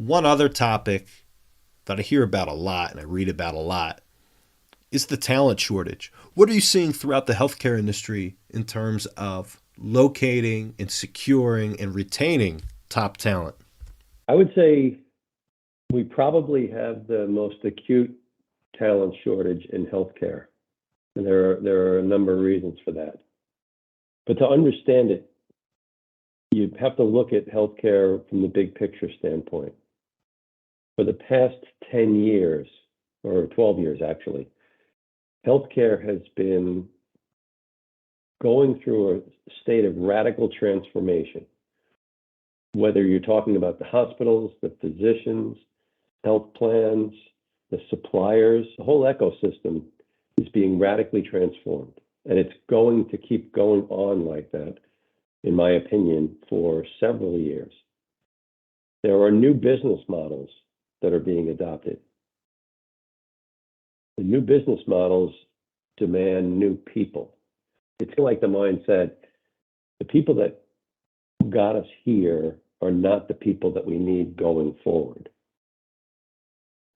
One other topic that I hear about a lot and I read about a lot is the talent shortage. What are you seeing throughout the healthcare industry in terms of locating and securing and retaining top talent? I would say we probably have the most acute talent shortage in healthcare. And there are a number of reasons for that. But to understand it, you have to look at healthcare from the big picture standpoint. For the past 10 years, or 12 years actually, healthcare has been going through a state of radical transformation. Whether you're talking about the hospitals, the physicians, health plans, the suppliers, the whole ecosystem is being radically transformed. And it's going to keep going on like that, in my opinion, for several years. There are new business models that are being adopted. The new business models demand new people. It's like the mindset, the people that got us here are not the people that we need going forward.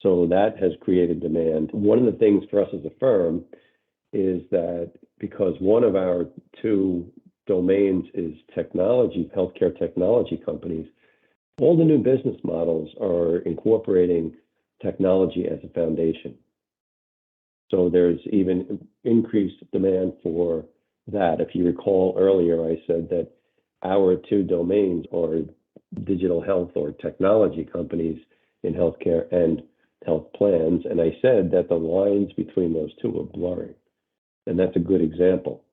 So that has created demand. One of the things for us as a firm is that because one of our two domains is technology, healthcare technology companies, all the new business models are incorporating technology as a foundation. So there's even increased demand for that. If you recall earlier, I said that our two domains are digital health or technology companies in healthcare and health plans. And I said that the lines between those two are blurring. And that's a good example.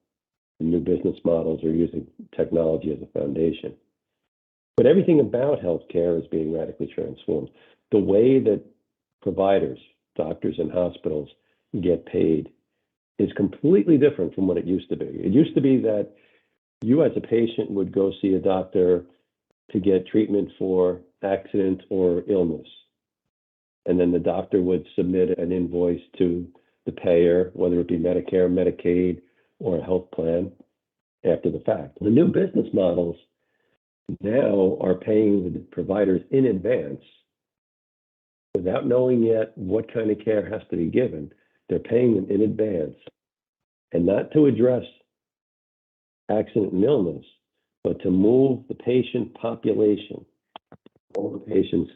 The new business models are using technology as a foundation. But everything about healthcare is being radically transformed. The way that providers, doctors, and hospitals get paid is completely different from what it used to be. It used to be that you as a patient would go see a doctor to get treatment for accident or illness. And then the doctor would submit an invoice to the payer, whether it be Medicare, Medicaid, or a health plan after the fact. The new business models now are paying the providers in advance without knowing yet what kind of care has to be given. They're paying them in advance, and not to address accident and illness, but to move the patient population, all the patients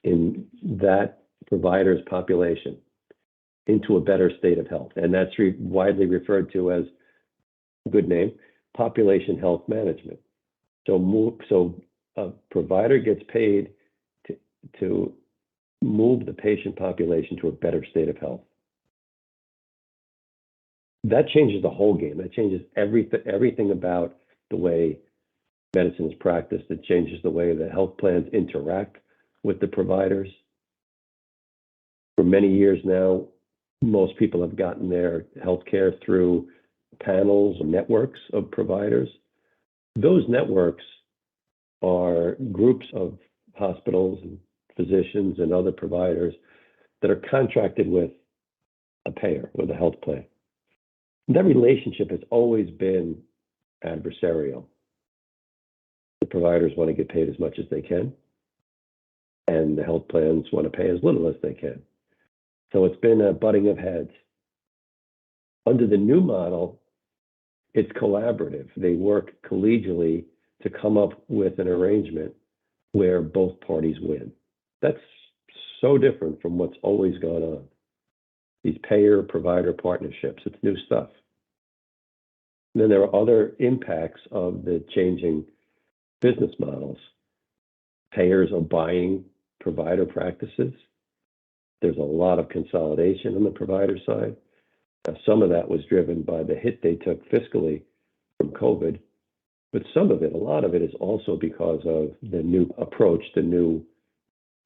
in that provider's population, into a better state of health. And that's widely referred to as, good name, population health management. So a provider gets paid to move the patient population to a better state of health. That changes the whole game. That changes everything about the way medicine is practiced. It changes the way the health plans interact with the providers. For many years now, most people have gotten their healthcare through panels or networks of providers. Those networks are groups of hospitals and physicians and other providers that are contracted with a payer, with a health plan. That relationship has always been adversarial. The providers want to get paid as much as they can, and the health plans want to pay as little as they can. So it's been a butting of heads. Under the new model, it's collaborative. They work collegially to come up with an arrangement where both parties win. That's so different from what's always gone on. These payer-provider partnerships, it's new stuff. And then there are other impacts of the changing business models. Payers are buying provider practices. There's a lot of consolidation on the provider side. Some of that was driven by the hit they took fiscally from COVID, but some of it, a lot of it is also because of the new approach, the new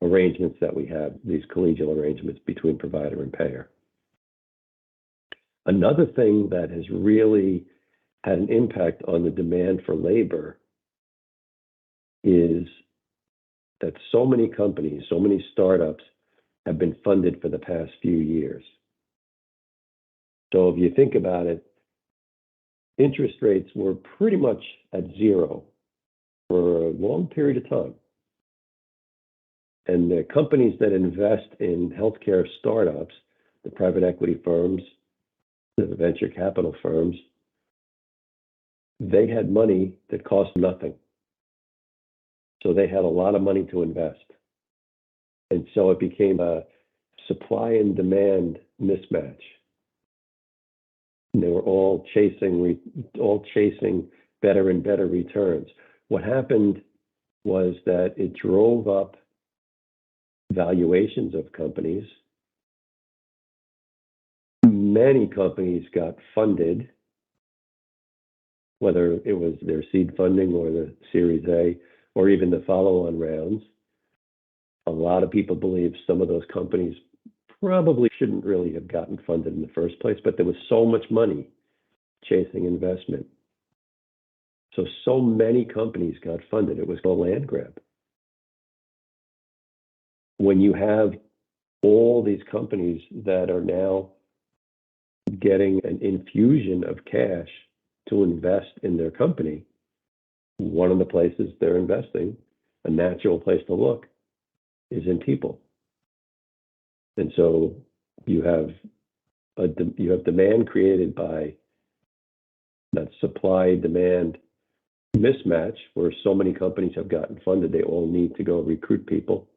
arrangements that we have, these collegial arrangements between provider and payer. Another thing that has really had an impact on the demand for labor is that so many companies, so many startups have been funded for the past few years. So if you think about it, interest rates were pretty much at zero for a long period of time. And the companies that invest in healthcare startups, the private equity firms, the venture capital firms, they had money that cost nothing. So they had a lot of money to invest. And so it became a supply and demand mismatch. And they were all chasing better and better returns. What happened was that it drove up valuations of companies. Many companies got funded, whether it was their seed funding or the Series A or even the follow-on rounds. A lot of people believe some of those companies probably shouldn't really have gotten funded in the first place, but there was so much money chasing investment. So many companies got funded. It was a land grab. When you have all these companies that are now getting an infusion of cash to invest in their company, one of the places they're investing, a natural place to look, is in people. And so you have demand created by that supply-demand mismatch, where so many companies have gotten funded, they all need to go recruit people.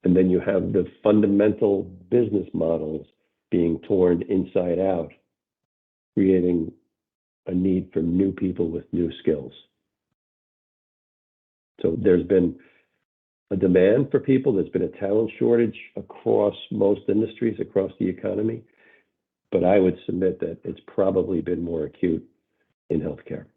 And then you have the fundamental business models being torn inside out, creating a need for new people with new skills. So there's been a demand for people. There's been a talent shortage across most industries, across the economy. But I would submit that it's probably been more acute in healthcare.